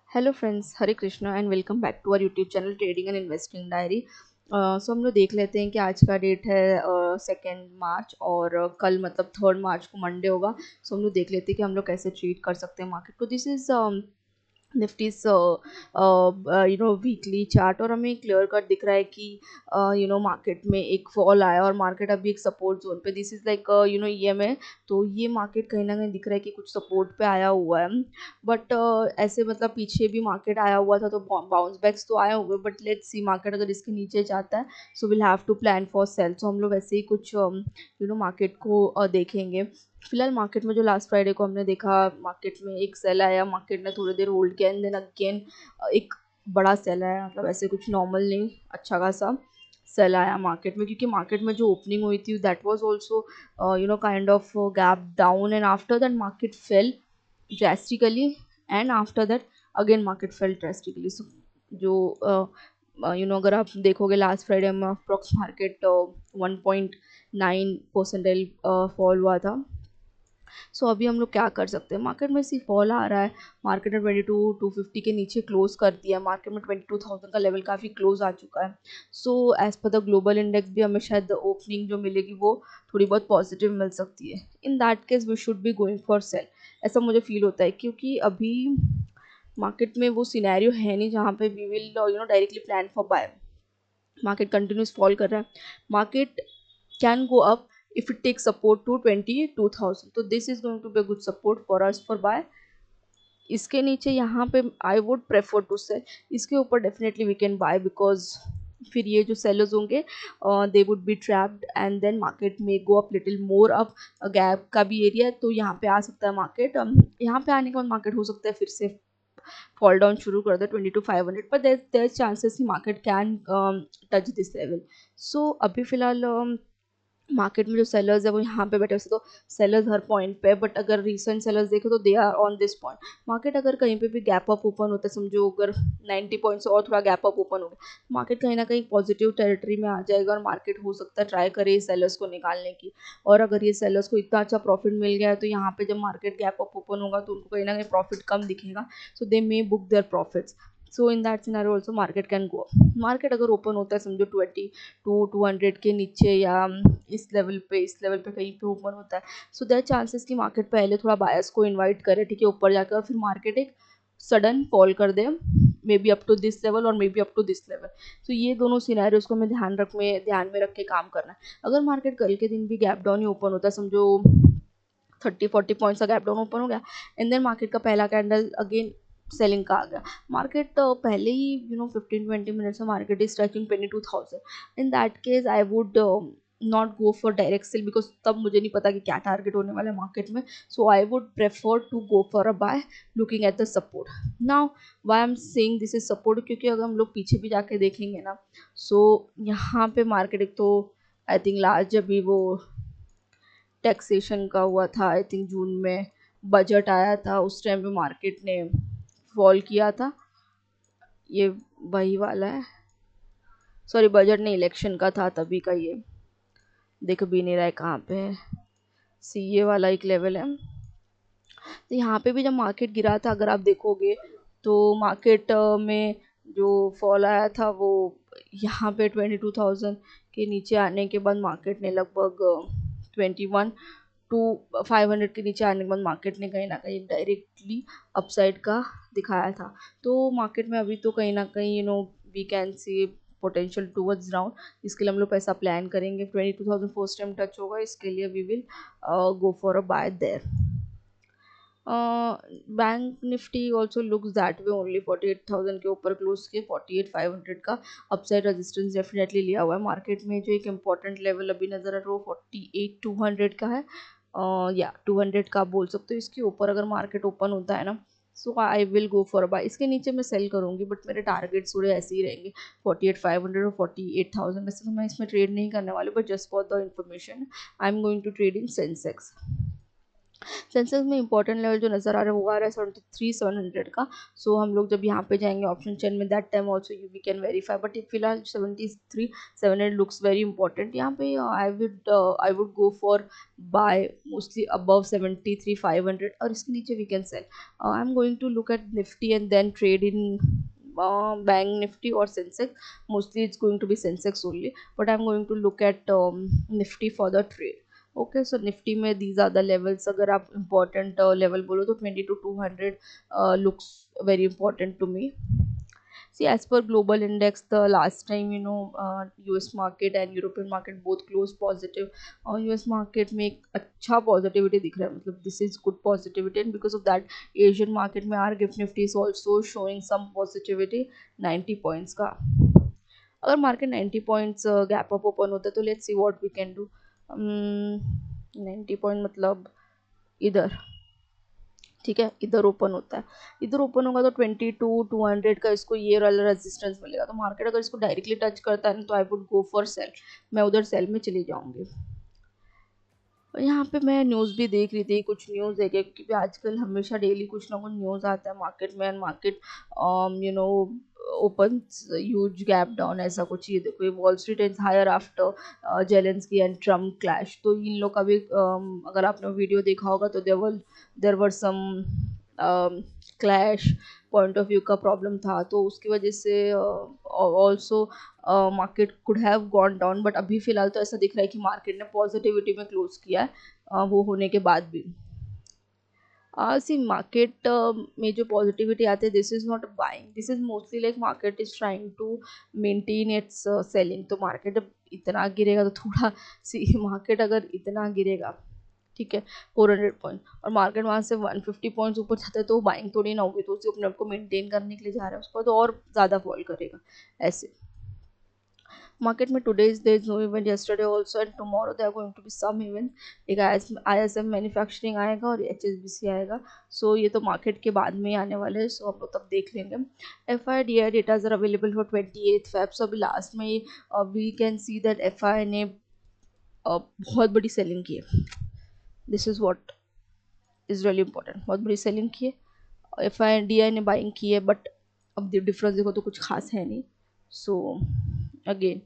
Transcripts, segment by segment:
Hello friends, Hare Krishna and welcome back to our YouTube channel trading and investing diary. So हम लोग देख लेते हैं कि आज का डेट है 2 मार्च और कल मतलब 3 मार्च को मंडे होगा। सो हम लोग देख लेते हैं कि हम लोग कैसे ट्रीट कर सकते हैं मार्केट को। दिस इज़ निफ्टीज वीकली चार्ट और हमें क्लियर कट दिख रहा है कि मार्केट में एक फॉल आया और मार्केट अभी एक सपोर्ट जोन पे, दिस इज लाइक EMA। तो ये मार्केट कहीं ना कहीं दिख रहा है कि कुछ सपोर्ट पे आया हुआ है। बट ऐसे मतलब पीछे भी मार्केट आया हुआ था तो बाउंस बैक्स तो आए हुए, बट लेट्स सी मार्केट अगर इसके नीचे जाता है so will have to plan for sale. So हम लोग ऐसे ही कुछ मार्केट को देखेंगे। फिलहाल मार्केट में जो लास्ट फ्राइडे को हमने देखा, मार्केट में एक सेल आया, मार्केट ने थोड़ी देर होल्ड किया एंड देन अगेन एक बड़ा सेल आया। मतलब ऐसे कुछ नॉर्मल नहीं, अच्छा खासा सेल आया मार्केट में, क्योंकि मार्केट में जो ओपनिंग हुई थी that was also kind of gap down and after that market fail drastically, and after that again market fell drastically. So जो अगर आप देखोगे लास्ट फ्राइडे में अप्रॉक्स मार्केट 1.9 परसेंटाइल फॉल हुआ था। सो अभी हम लोग क्या कर सकते हैं, मार्केट में सिर्फ फॉल आ रहा है। मार्केट ने 22,250 के नीचे क्लोज कर दिया, मार्केट में 22,000 का लेवल काफ़ी क्लोज आ चुका है। So as per the global index भी हमें शायद ओपनिंग जो मिलेगी वो थोड़ी बहुत पॉजिटिव मिल सकती है। In that case we should be going for sell, ऐसा मुझे फील होता है, क्योंकि अभी मार्केट में वो सिनेरियो है नहीं जहाँ पे we will directly plan for buy. Market continues fall कर रहा है, market can go up if it takes support to 22,000, तो this is going to be a good support for us for buy। इसके नीचे यहाँ पे I would prefer to sell, इसके ऊपर definitely we can buy, because फिर ये जो सेलर्स होंगे they would be trapped and then market में go up little more up. Gap का भी एरिया है तो यहाँ पे आ सकता है मार्केट। यहाँ पे आने के बाद मार्केट हो सकता है फिर से फॉल डाउन शुरू कर दे 22,500, पर देर चांसेस ही market can touch this level. So अभी फिलहाल मार्केट में जो सेलर्स है वो यहाँ पे बैठे, वैसे तो सेलर्स हर पॉइंट पे है, बट अगर रीसेंट सेलर्स देखे तो they are on this point. Market अगर कहीं पे भी गैप अप ओपन होता है, समझो अगर 90 पॉइंट से और थोड़ा गैप अप ओपन हो गया, मार्केट कहीं ना कहीं पॉजिटिव टेरिटरी में आ जाएगा और मार्केट हो सकता है ट्राई करे सेलर्स को निकालने की। और अगर ये सेलर्स को इतना अच्छा प्रॉफिट मिल गया है तो यहाँ पे जब मार्केट गैप अप ओपन होगा तो उनको कहीं ना कहीं प्रॉफिट कम दिखेगा, so they may book their profits. So in that scenario also market can go. Market अगर ओपन होता है समझो 200 के नीचे या इस लेवल पे कहीं पे ओपन होता है, सो देयर चांसेस कि मार्केट पहले थोड़ा बायर्स को इनवाइट करे, ठीक है, ऊपर जाकर, और फिर मार्केट एक सडन फॉल कर दे, may be up to this level और may be up to this level. तो ये दोनों सिनेरियोज को हमें ध्यान में रख के काम करना है। अगर मार्केट कल के दिन भी गैप डाउन ही ओपन होता है, समझो 30-40 पॉइंट्स का गैप डाउन ओपन हो गया एंड देन मार्केट का पहला कैंडल अगेन सेलिंग का आ गया, मार्केट पहले ही 15-20 मिनट्स में market is touching 22,000, in that case I would not go for direct sell, because तब मुझे नहीं पता कि क्या टारगेट होने वाला है मार्केट में। So I would prefer to go for a buy looking at the support. Now why am saying this is support, क्योंकि अगर हम लोग पीछे भी जाके देखेंगे ना, सो यहाँ पे मार्केट एक तो आई थिंक लास्ट जब भी वो टैक्सेशन का हुआ था, आई थिंक जून में बजट आया था, उस टाइम पे मार्केट ने फॉल किया था। ये वही वाला है, सॉरी बजट नहीं, इलेक्शन का था तभी का, ये देख भी नहीं रहा है कहाँ पे है, ये वाला एक लेवल है। तो यहाँ पे भी जब मार्केट गिरा था अगर आप देखोगे तो मार्केट में जो फॉल आया था वो यहाँ पे 22,000 के नीचे आने के बाद मार्केट ने लगभग 21 to 500 के नीचे आने के बाद मार्केट ने कहीं ना कहीं डायरेक्टली अपसाइड का दिखाया था। तो मार्केट में अभी तो कहीं ना कहीं we can see potential towards down. इसके लिए हम लोग पैसा प्लान करेंगे, 22,000 फर्स्ट टाइम टच होगा, इसके लिए we will go for a buy there. Bank Nifty also looks that way only 48,000 के ऊपर क्लोज के 48,500 का अपसाइड रेजिस्टेंस डेफिनेटली लिया हुआ है। मार्केट में जो एक इम्पॉर्टेंट लेवल अभी नज़र आ रहा है वो 48,200 का है, या 200 का आप बोल सकते हो। इसके ऊपर अगर मार्केट ओपन होता है ना, so I will go for buy. इसके नीचे मैं सेल करूँगी, बट मेरे टारगेट्स थोड़े ऐसे ही रहेंगे 48,500 और 48,000। वैसे तो मैं इसमें ट्रेड नहीं करने वाली, but just for the information I am going to trade in Sensex. Sensex में इंपॉर्टेंट लेवल जो नज़र आ रहा है वो आ रहा है 73,700 का। सो हम लोग जब यहाँ पे जाएंगे ऑप्शन चेन में that time also you we can verify, but फिलहाल 73,700 लुक्स वेरी इंपॉर्टेंट यहाँ पे। I would go for buy mostly above 73,500 और इसके नीचे we can sell. I am going to look at Nifty and then trade in bank nifty or sensex. Mostly it's going to be sensex only, but I'm going to look at nifty for the trade. Okay, so Nifty में these are the levels. अगर आप important level बोलो तो 20 to 200 looks very important to me. See, as per global index, the last time US market and European market both closed positive. और US market में एक अच्छा positivity दिख रहा है, मतलब this is good positivity, and because of that Asian market में our GIFT Nifty is also showing some positivity 90 points का। अगर market 90 points gap up open होता है तो let's see what we can do. 90 point मतलब इधर, ठीक है, इधर ओपन होता है, इधर ओपन होगा तो 22,200 का इसको ये वाला रेजिस्टेंस मिलेगा। तो मार्केट अगर इसको डायरेक्टली टच करता है ना तो आई वुड गो फॉर सेल, मैं उधर सेल में चली जाऊंगी। यहाँ पे मैं न्यूज़ भी देख रही थी, कुछ न्यूज़ है क्योंकि आजकल हमेशा डेली कुछ ना कुछ न्यूज़ आता है मार्केट में, and market open huge gap down ऐसा कुछ। ये देखो, ये Wall Street is higher after Zelensky and Trump clash. तो इन लोग का भी अगर आपने वीडियो देखा होगा तो there were some clash, point of view का प्रॉब्लम था, तो उसकी वजह से also market could have gone down. But अभी फ़िलहाल तो ऐसा दिख रहा है कि मार्केट ने पॉजिटिविटी में क्लोज किया है वो होने के बाद भी। सी मार्केट में जो पॉजिटिविटी आती है, this is not buying, this is mostly like market is trying to maintain its selling. तो मार्केट जब इतना गिरेगा तो थोड़ा सी मार्केट अगर इतना गिरेगा, ठीक है, 400 पॉइंट, और मार्केट वहाँ से 150 पॉइंट्स ऊपर जाता है तो बाइंग थोड़ी ना होगी, तो उसे अपने आप को मेंटेन करने के लिए जा रहा है, उसको तो और ज़्यादा फॉल करेगा ऐसे। मार्केट में today there is no event, yesterday also and tomorrow there are going to be some event। एक ISM मैन्युफैक्चरिंग आएगा और HSBC आएगा। सो ये तो मार्केट के बाद में ही आने वाले हैं, सो हम लोग तब देख लेंगे। FI datas are available for 28 Feb। So अभी लास्ट में we can see that FI ने बहुत बड़ी सेलिंग की है। This is what is really important, बहुत बड़ी सेलिंग की है। FI ने बाइंग की है, बट अब डिफरेंस देखो तो कुछ खास है नहीं। So again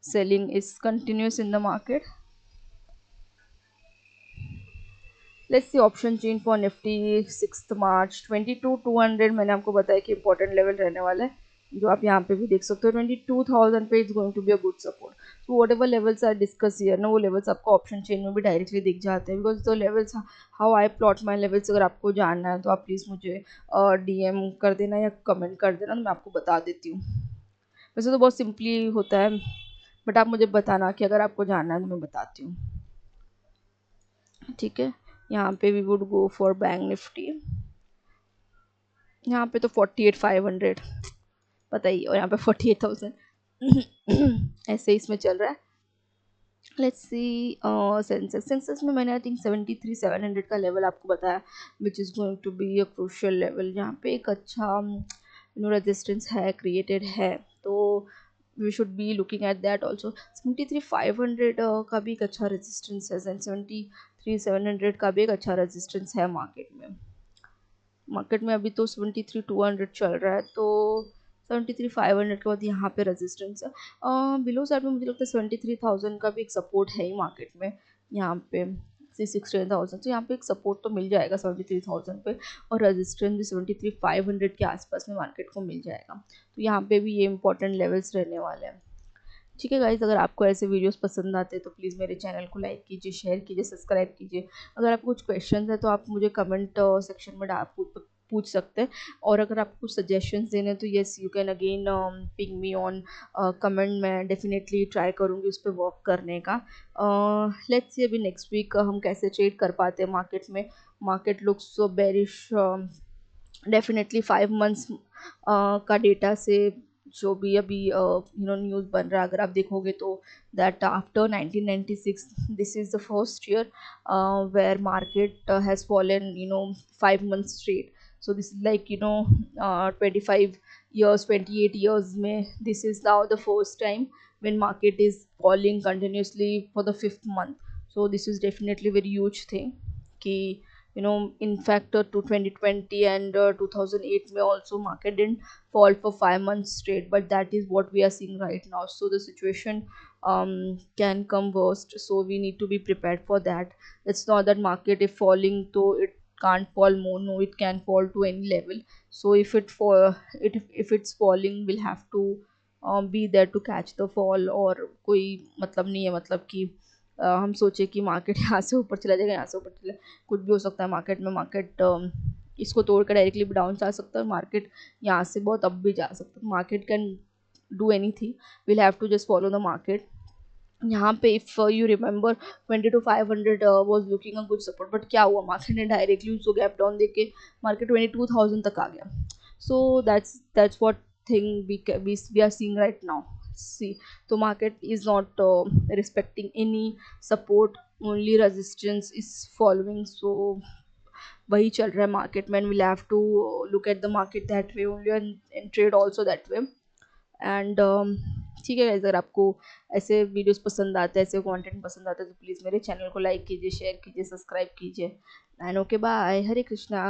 selling is continuous in the market। let's see option chain for nifty 6th March 22,200। मैंने आपको बताया कि इंपॉर्टेंट लेवल रहने वाला है, जो आप यहाँ पे भी देख सकते हो 22,000 पे is going to be a good support. तो whatever levels are discuss here ना, वो लेवल्स आपको ऑप्शन चेन में भी डायरेक्टली दिख जाते हैं, because the levels how I plot my levels. अगर आपको जानना है तो आप प्लीज़ मुझे DM कर देना या कमेंट कर देना, तो मैं आपको बता देती हूँ। वैसे तो बहुत सिंपली होता है, बट आप मुझे बताना कि अगर आपको जानना है तो मैं बताती हूँ, ठीक है। यहाँ पे we would go for bank Nifty, यहाँ पे तो 48,500 पता ही, और यहाँ पे 48,000 ऐसे इसमें चल रहा है। लेट्स सी सेंसेक्स में मैंने आई थिंक 73,700 का लेवल आपको बताया, which is going to be a crucial level. यहाँ पे एक अच्छा रेजिस्टेंस है, क्रिएटेड है, तो we should be looking at that also. 73,500 का भी एक अच्छा रेजिस्टेंस है, 73,700 का भी एक अच्छा रेजिस्टेंस है मार्केट में। मार्केट में अभी तो 73,200 चल रहा है, तो 73,500 के बाद यहाँ पे रेजिस्टेंस है। बिलो साइड में मुझे लगता है 73,000 का भी एक सपोर्ट है ही मार्केट में, यहाँ पे 16,000। तो यहाँ पे एक सपोर्ट तो मिल जाएगा 73,000 पे, और रेजिस्टेंस भी 73,500 के आसपास में मार्केट को मिल जाएगा। तो यहाँ पे भी ये इंपॉर्टेंट लेवल्स रहने वाले हैं, ठीक है गाइज। अगर आपको ऐसे वीडियोस पसंद आते हैं तो प्लीज़ मेरे चैनल को लाइक कीजिए, शेयर कीजिए, सब्सक्राइब कीजिए। अगर आपको कुछ क्वेश्चंस है तो आप मुझे कमेंट सेक्शन में पूछ सकते हैं, और अगर आपको कुछ सजेशंस देने हैं तो yes you can again ping me on comment. मैं डेफिनेटली ट्राई करूँगी उस पर वर्क करने का। लेट्स सी अभी नेक्स्ट वीक हम कैसे ट्रेड कर पाते हैं मार्केट में। Market looks so bearish, definitely 5 months का डेटा से जो भी अभी न्यूज़ बन रहा है, अगर आप देखोगे तो that after 1996 this is the first year where market has fallen 5 months straight। so this is like 25 years 28 years में this is now the first time when market is falling continuously for the 5th month। so this is definitely very huge thing। कि in fact 2020 and 2008 may also market didn't fall for 5 months straight, but that is what we are seeing right now. So the situation can come worst, so we need to be prepared for that. It's not that market if falling so it can't fall more. No, it can fall to any level. So if it's falling, we'll have to be there to catch the fall. और कोई मतलब नहीं है मतलब कि हम सोचे कि मार्केट यहाँ से ऊपर चला जाएगा, यहाँ से ऊपर चला, कुछ भी हो सकता है मार्केट में। मार्केट इसको तोड़ कर डायरेक्टली भी डाउन जा सकता है, मार्केट यहाँ से बहुत अप भी जा सकता है। Market can do anything, will have to just follow the market. यहाँ पे if you remember 20 to 500 was looking a good support, but क्या हुआ, मार्केट ने डायरेक्टली उसको गैप डाउन देके मार्केट 22,000 तक आ गया। So that's what thing we are seeing right now. See, तो market is not respecting any support, only resistance is following. So वही चल रहा है मार्केट में, will have to look at the market that way only and trade also that way. And ठीक है guys, अगर आपको ऐसे वीडियोस पसंद आते हैं, ऐसे कंटेंट पसंद आता है, तो प्लीज़ मेरे चैनल को लाइक कीजिए, शेयर कीजिए, सब्सक्राइब कीजिए। And okay bye, Hare Krishna.